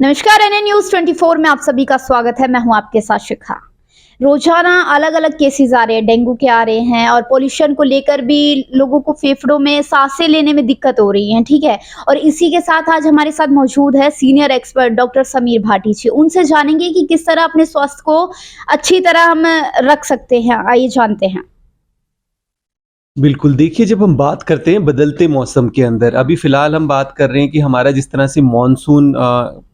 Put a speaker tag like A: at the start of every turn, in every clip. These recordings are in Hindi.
A: नमस्कार, एनए न्यूज़ 24 में आप सभी का स्वागत है। मैं हूं आपके साथ शिखा। रोजाना अलग-अलग केसेस आ रहे हैं, डेंगू के आ रहे हैं और पॉल्यूशन को लेकर भी लोगों को फेफड़ों में सांसें लेने में दिक्कत हो रही है, ठीक है? और इसी के साथ आज हमारे साथ मौजूद है senior expert doctor Samir Bhati ji. उनसे जानेंगे कि किस तरह अपने स्वास्थ्य को अच्छी तरह हम रख सकते हैं। आइए जानते हैं।
B: बिल्कुल, देखिए जब हम बात करते हैं बदलते मौसम के अंदर, अभी फ़िलहाल हम बात कर रहे हैं कि हमारा जिस तरह से मानसून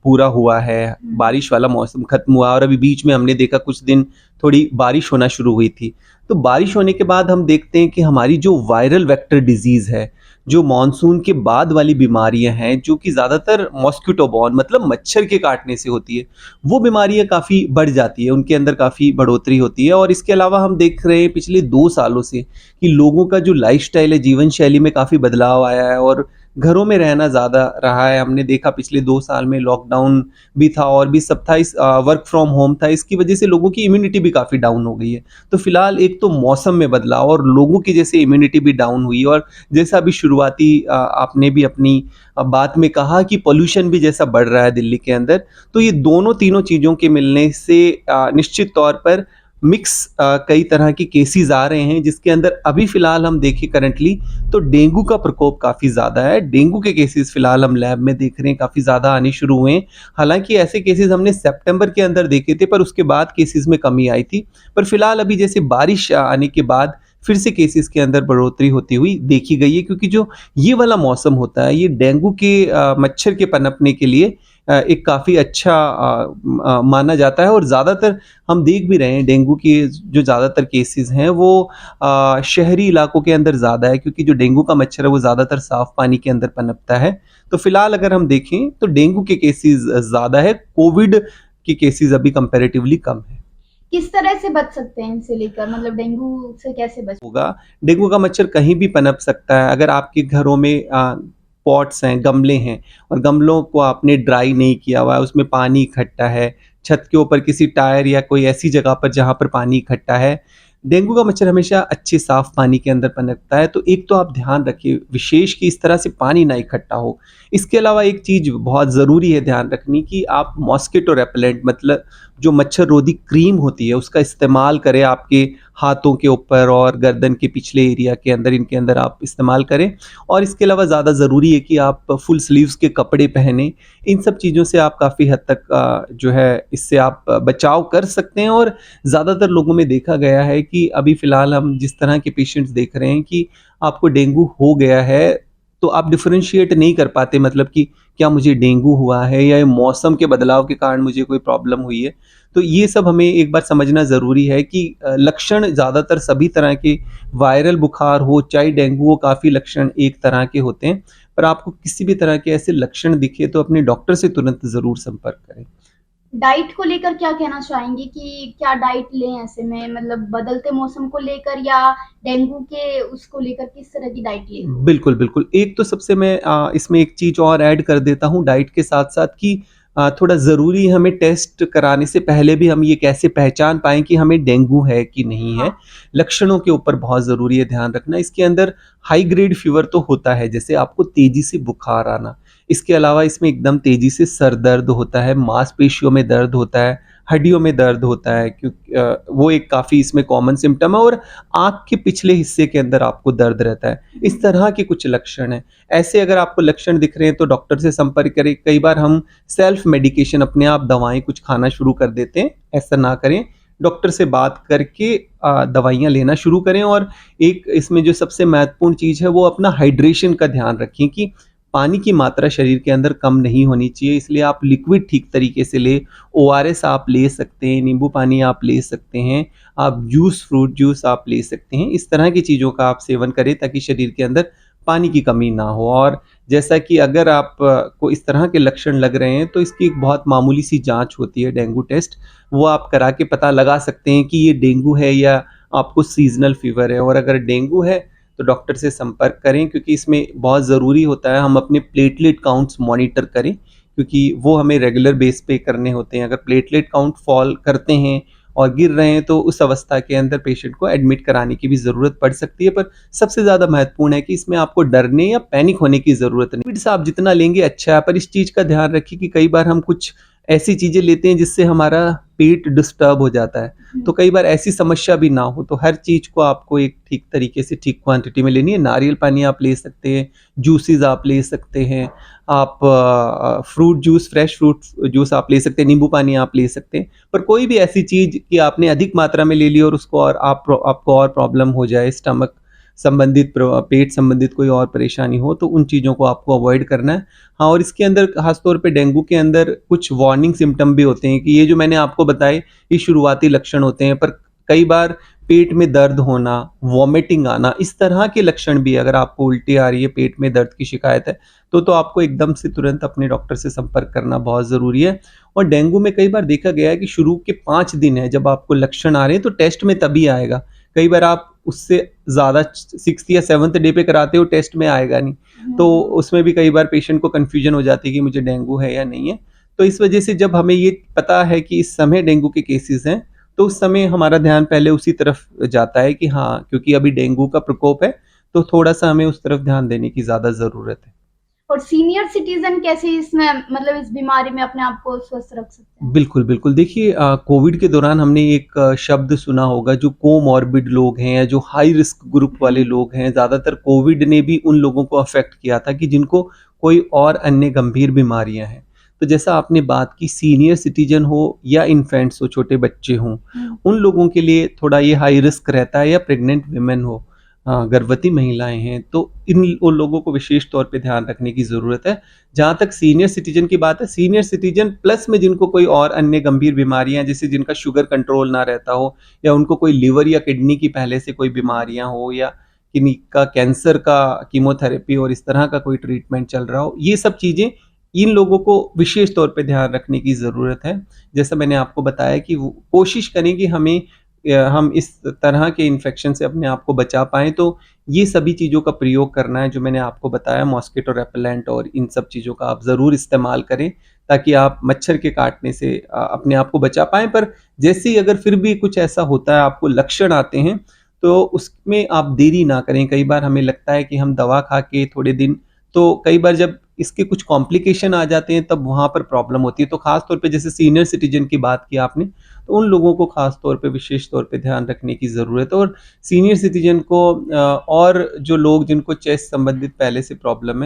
B: पूरा हुआ है, बारिश वाला मौसम ख़त्म हुआ और अभी बीच में हमने देखा कुछ दिन थोड़ी बारिश होना शुरू हुई थी। तो बारिश होने के बाद हम देखते हैं कि हमारी जो वायरल वेक्टर डिज़ीज़ है, जो मानसून के बाद वाली बीमारियाँ हैं, जो कि ज़्यादातर मॉस्किटो बॉर्न मतलब मच्छर के काटने से होती है, वो बीमारियाँ काफ़ी बढ़ जाती है, उनके अंदर काफ़ी बढ़ोतरी होती है और इसके अलावा हम देख रहे हैं पिछले 2 सालों से कि लोगों का जो लाइफ़स्टाइल है, जीवन शैली में काफ़ी बदलाव आया है और घरों में रहना ज़्यादा रहा है। हमने देखा पिछले 2 साल में लॉकडाउन भी था और भी सब था, वर्क फ्रॉम होम था, इसकी वजह से लोगों की इम्यूनिटी भी काफ़ी डाउन हो गई है। तो फिलहाल एक तो मौसम में बदलाव और लोगों की जैसे इम्यूनिटी भी डाउन हुई और जैसा अभी शुरुआती आपने भी अपनी बात में कहा कि पॉल्यूशन भी जैसा बढ़ रहा है दिल्ली के अंदर, तो ये दोनों तीनों चीज़ों के मिलने से निश्चित तौर पर मिक्स कई तरह के केसेस आ रहे हैं जिसके अंदर अभी फ़िलहाल हम देखें करंटली तो डेंगू का प्रकोप काफ़ी ज़्यादा है। डेंगू के केसेस फ़िलहाल हम लैब में देख रहे हैं काफ़ी ज़्यादा आने शुरू हुए हैं। हालाँकि ऐसे केसेस हमने सितंबर के अंदर देखे थे पर उसके बाद केसेस में कमी आई थी। पर फ़िलहाल अभी जैसे बारिश आने के बाद फिर से केसेस के अंदर बढ़ोतरी होती हुई देखी गई है क्योंकि जो ये वाला मौसम होता है ये डेंगू के मच्छर के पनपने के लिए एक काफ़ी अच्छा माना जाता है और ज़्यादातर हम देख भी रहे हैं डेंगू के जो ज़्यादातर केसेस हैं वो शहरी इलाकों के अंदर ज़्यादा है क्योंकि जो डेंगू का मच्छर है वो ज़्यादातर साफ पानी के अंदर पनपता है। तो फिलहाल अगर हम देखें तो डेंगू के केसेस ज़्यादा है, कोविड के केसेस अभी कंपैरेटिवली कम है।
A: किस तरह से बच सकते हैं इनसे लेकर मतलब डेंगू से कैसे बच
B: होगा, डेंगू का मच्छर कहीं भी पनप सकता है। अगर आपके घरों में पॉट्स हैं, गमले हैं और गमलों को आपने ड्राई नहीं किया हुआ है, उसमें पानी इकट्ठा है, छत के ऊपर किसी टायर या कोई ऐसी जगह पर जहाँ पर पानी इकट्ठा है, डेंगू का मच्छर हमेशा अच्छे साफ पानी के अंदर पनपता है। तो एक तो आप ध्यान रखिए विशेष कि इस तरह से पानी ना इकट्ठा हो। इसके अलावा एक चीज़ बहुत ज़रूरी है ध्यान रखनी कि आप मॉस्किटो रेपेलेंट मतलब जो मच्छर रोधी क्रीम होती है उसका इस्तेमाल करें आपके हाथों के ऊपर और गर्दन के पिछले एरिया के अंदर, इनके अंदर आप इस्तेमाल करें और इसके अलावा ज़्यादा ज़रूरी है कि आप फुल स्लीव्स के कपड़े पहनें। इन सब चीज़ों से आप काफ़ी हद तक जो है इससे आप बचाव कर सकते हैं और ज़्यादातर लोगों में देखा गया है कि अभी फ़िलहाल हम जिस तरह के पेशेंट्स देख रहे हैं कि आपको डेंगू हो गया है, तो आप डिफरेंशिएट नहीं कर पाते मतलब कि क्या मुझे डेंगू हुआ है या ये मौसम के बदलाव के कारण मुझे कोई प्रॉब्लम हुई है। तो ये सब हमें एक बार समझना ज़रूरी है कि लक्षण ज़्यादातर सभी तरह के वायरल बुखार हो, चाहे डेंगू हो, काफ़ी लक्षण एक तरह के होते हैं। पर आपको किसी भी तरह के ऐसे लक्षण दिखे तो अपने डॉक्टर से तुरंत ज़रूर संपर्क करें।
A: डाइट को लेकर क्या कहना चाहेंगे कि क्या डाइट लें ऐसे में मतलब बदलते मौसम को लेकर या डेंगू के उसको लेकर किस तरह की डाइट लें?
B: बिल्कुल, बिल्कुल। एक तो सबसे मैं इसमें एक चीज़ और ऐड कर देता हूँ डाइट के साथ-साथ कि थोड़ा ज़रूरी है हमें टेस्ट कराने से पहले भी हम ये कैसे पहचान पाएँ कि हमें डेंगू है कि नहीं है।
A: हाँ,
B: लक्षणों के ऊपर बहुत ज़रूरी है ध्यान रखना। इसके अंदर हाई ग्रेड फ़ीवर तो होता है, जैसे आपको तेज़ी से बुखार आना। इसके अलावा इसमें एकदम तेज़ी से सर दर्द होता है, मांसपेशियों में दर्द होता है, हड्डियों में दर्द होता है वो एक काफ़ी इसमें कॉमन सिम्पटम है और आँख के पिछले हिस्से के अंदर आपको दर्द रहता है। इस तरह के कुछ लक्षण हैं। ऐसे अगर आपको लक्षण दिख रहे हैं तो डॉक्टर से संपर्क करें। कई बार हम सेल्फ मेडिकेशन अपने आप दवाएँ कुछ खाना शुरू कर देते हैं, ऐसा ना करें। डॉक्टर से बात करके दवाइयाँ लेना शुरू करें और एक इसमें जो सबसे महत्वपूर्ण चीज़ है वो अपना हाइड्रेशन का ध्यान रखें कि पानी की मात्रा शरीर के अंदर कम नहीं होनी चाहिए, इसलिए आप लिक्विड ठीक तरीके से लें। ओआरएस आप ले सकते हैं, नींबू पानी आप ले सकते हैं, आप जूस, फ्रूट जूस आप ले सकते हैं। इस तरह की चीज़ों का आप सेवन करें ताकि शरीर के अंदर पानी की कमी ना हो और जैसा कि अगर आप को इस तरह के लक्षण लग रहे हैं तो इसकी एक बहुत मामूली सी जाँच होती है डेंगू टेस्ट, वो आप करा के पता लगा सकते हैं कि ये डेंगू है या आपको सीज़नल फ़ीवर है और अगर डेंगू है तो डॉक्टर से संपर्क करें क्योंकि इसमें बहुत ज़रूरी होता है हम अपने प्लेटलेट काउंट्स मॉनिटर करें क्योंकि वो हमें रेगुलर बेस पे करने होते हैं। अगर प्लेटलेट काउंट फॉल करते हैं और गिर रहे हैं तो उस अवस्था के अंदर पेशेंट को एडमिट कराने की भी ज़रूरत पड़ सकती है। पर सबसे ज़्यादा महत्वपूर्ण है कि इसमें आपको डरने या पैनिक होने की ज़रूरत नहीं। लिक्विड्स आप जितना लेंगे अच्छा है, पर इस चीज़ का ध्यान रखिए कि कई बार हम कुछ ऐसी चीज़ें लेते हैं जिससे हमारा पेट डिस्टर्ब हो जाता है। तो कई बार ऐसी समस्या भी ना हो, तो हर चीज़ को आपको एक ठीक तरीके से ठीक क्वांटिटी में लेनी है। नारियल पानी आप ले सकते हैं, जूसेस आप ले सकते हैं, आप fruit juice, fresh fruit juice आप ले सकते हैं, नींबू पानी आप ले सकते हैं। पर कोई भी ऐसी चीज़ कि आपने अधिक मात्रा में ले ली और उसको और आपको और प्रॉब्लम हो जाए, स्टमक संबंधित पेट संबंधित कोई और परेशानी हो, तो उन चीज़ों को आपको अवॉइड करना है। हाँ, और इसके अंदर खास तौर पे डेंगू के अंदर कुछ वार्निंग सिम्पटम भी होते हैं कि ये जो मैंने आपको बताए, ये शुरुआती लक्षण होते हैं, पर कई बार पेट में दर्द होना, वॉमिटिंग आना, इस तरह के लक्षण भी अगर आपको उल्टी आ रही है, पेट में दर्द की शिकायत है, तो आपको एकदम से तुरंत अपने डॉक्टर से संपर्क करना बहुत ज़रूरी है। और डेंगू में कई बार देखा गया है कि शुरू के 5 दिन है जब आपको लक्षण आ रहे हैं, तो टेस्ट में तभी आएगा। कई बार आप उससे ज़्यादा 6th या 7th डे पे कराते हो, टेस्ट में आएगा नहीं। तो उसमें भी कई बार पेशेंट को कन्फ्यूजन हो जाती है कि मुझे डेंगू है या नहीं है। तो इस वजह से जब हमें ये पता है कि इस समय डेंगू के केसेस हैं, तो उस समय हमारा ध्यान पहले उसी तरफ जाता है कि हाँ, क्योंकि अभी डेंगू का प्रकोप है, तो थोड़ा-सा हमें उस तरफ ध्यान देने की ज़्यादा ज़रूरत है।
A: और सीनियर सिटीजन कैसे इसमें मतलब इस बीमारी में अपने आप को स्वस्थ रख सकते हैं?
B: बिल्कुल, बिल्कुल। देखिए कोविड के दौरान हमने एक शब्द सुना होगा जो कोमॉर्बिड लोग हैं या जो हाई रिस्क ग्रुप वाले लोग हैं, ज़्यादातर कोविड ने भी उन लोगों को अफ़ेक्ट किया था कि जिनको कोई और अन्य गंभीर बीमारियाँ हैं। तो जैसा आपने बात की सीनियर सिटीज़न हो या इन्फेंट्स हो, छोटे बच्चे हों, उन लोगों के लिए थोड़ा ये हाई रिस्क रहता है या प्रेग्नेंट वुमेन हो, गर्भवती महिलाएँ हैं, तो उन लोगों को विशेष तौर पे ध्यान रखने की ज़रूरत है। जहाँ तक सीनियर सिटीजन की बात है, सीनियर सिटीजन प्लस में जिनको कोई और अन्य गंभीर बीमारियाँ जैसे जिनका शुगर कंट्रोल ना रहता हो या उनको कोई लिवर या किडनी की पहले से कोई बीमारियाँ हो या किन्हीं का कैंसर का कीमोथेरेपी और इस तरह का कोई ट्रीटमेंट चल रहा हो, ये सब चीज़ें इन लोगों को विशेष तौर पे ध्यान रखने की ज़रूरत है। जैसा मैंने आपको बताया कि वो कोशिश करें कि हम इस तरह के इन्फेक्शन से अपने आप को बचा पाएँ, तो ये सभी चीज़ों का प्रयोग करना है जो मैंने आपको बताया, मॉस्किटो रेपेलेंट और इन सब चीज़ों का आप ज़रूर इस्तेमाल करें, ताकि आप मच्छर के काटने से अपने आप को बचा पाएँ। पर जैसे ही अगर फिर भी कुछ ऐसा होता है, आपको लक्षण आते हैं, तो उसमें आप देरी ना करें। कई बार हमें लगता है कि हम दवा खा के थोड़े दिन, तो कई बार जब इसके कुछ कॉम्प्लिकेशन आ जाते हैं, तब वहाँ पर प्रॉब्लम होती है। तो ख़ास तौर पे जैसे सीनियर सिटीज़न की बात की आपने, तो उन लोगों को ख़ास तौर पे विशेष तौर पे ध्यान रखने की ज़रूरत है। और सीनियर सिटीज़न को और जो लोग जिनको चेस्ट संबंधित पहले से प्रॉब्लम है,